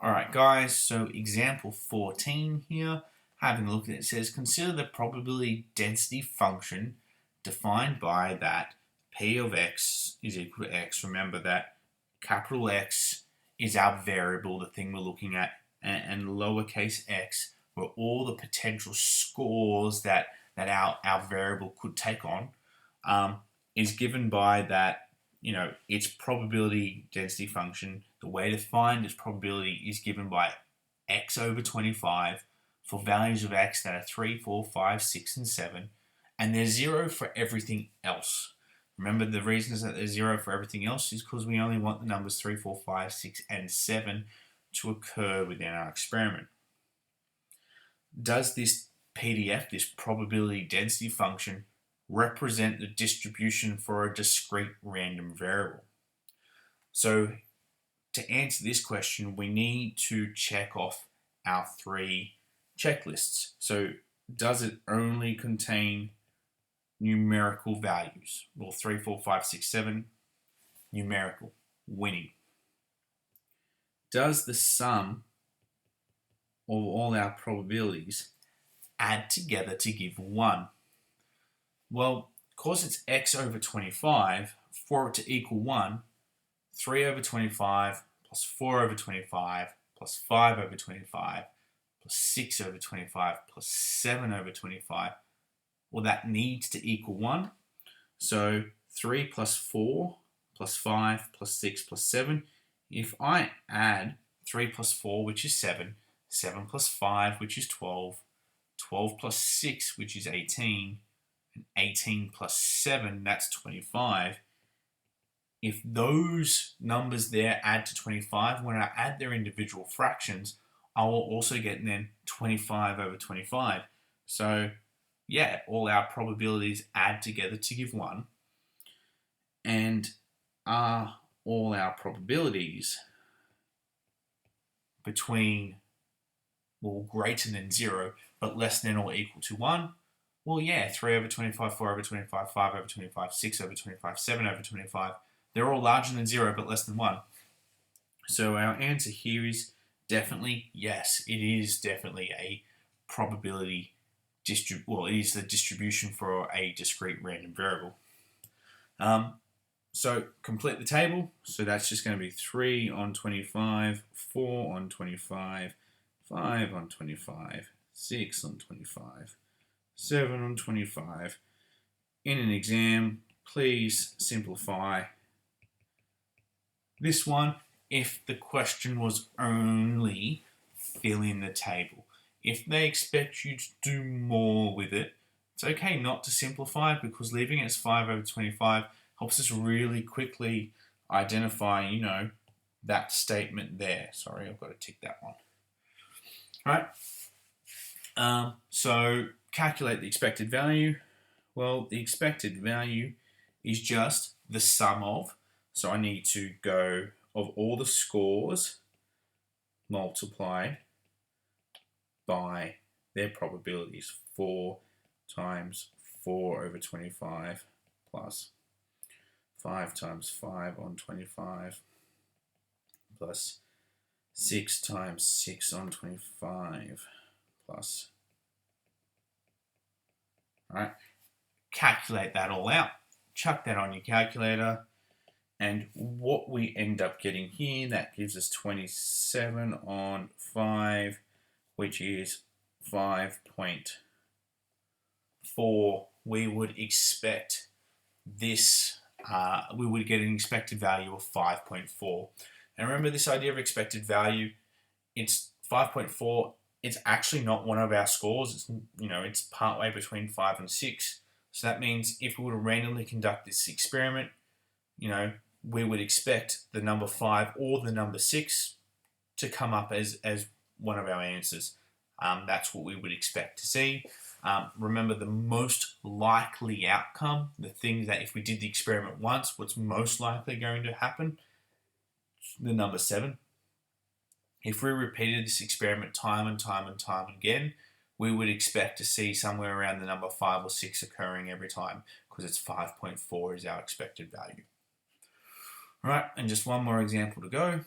Alright guys, so example 14 here, having a look at it, says consider the probability density function defined by that p of x is equal to x. Remember that capital X is our variable, the thing we're looking at, and lowercase x were all the potential scores that our variable could take on, is given by that, its probability density function. The way to find its probability is given by x over 25 for values of x that are 3, 4, 5, 6, and 7, and there's 0 for everything else. Remember, the reason is that there's 0 for everything else is because we only want the numbers 3, 4, 5, 6, and 7 to occur within our experiment. Does this PDF, this probability density function, represent the distribution for a discrete random variable? So to answer this question, we need to check off our 3 checklists. So does it only contain numerical values? Well, 3, 4, 5, 6, 7, numerical, winning. Does the sum of all our probabilities add together to give 1? Well, because it's x over 25, for it to equal 1, 3 over 25 plus 4 over 25 plus 5 over 25 plus 6 over 25 plus 7 over 25, well, that needs to equal 1. So 3 plus 4 plus 5 plus 6 plus 7, if I add 3 plus 4, which is 7, 7 plus 5, which is 12, 12 plus 6, which is 18, and 18 plus 7, that's 25. If those numbers there add to 25, when I add their individual fractions, I will also get then 25 over 25. So yeah, all our probabilities add together to give 1. And are all our probabilities between, well, greater than 0 but less than or equal to 1? Well, yeah, 3 over 25, 4 over 25, 5 over 25, 6 over 25, 7 over 25. They're all larger than 0 but less than 1. So our answer here is definitely yes. It is definitely a probability it is the distribution for a discrete random variable. So complete the table. So that's just going to be 3 on 25, 4 on 25, 5 on 25, 6 on 25, 7 on 25. In an exam, please simplify this one if the question was only fill in the table. If they expect you to do more with it, it's okay not to simplify it, because leaving it as 5 over 25 helps us really quickly identify, that statement there. Sorry, I've got to tick that one. All right. So calculate the expected value. Well, the expected value is just the sum of, so I need to go of all the scores multiplied by their probabilities. 4 times 4 over 25 plus 5 times 5 on 25 plus 6 times 6 on 25 plus. All right, calculate that all out. Chuck that on your calculator. And what we end up getting here, that gives us 27 on 5, which is 5.4. We would expect this, we would get an expected value of 5.4. And remember this idea of expected value, it's 5.4. It's actually not one of our scores. It's, it's partway between 5 and 6. So that means if we were to randomly conduct this experiment, we would expect the number 5 or the number 6 to come up as one of our answers. That's what we would expect to see. Remember, the most likely outcome, the thing that if we did the experiment once, what's most likely going to happen? The number 7. If we repeated this experiment time and time and time again, we would expect to see somewhere around the number 5 or 6 occurring every time, because it's 5.4 is our expected value. All right, and just one more example to go.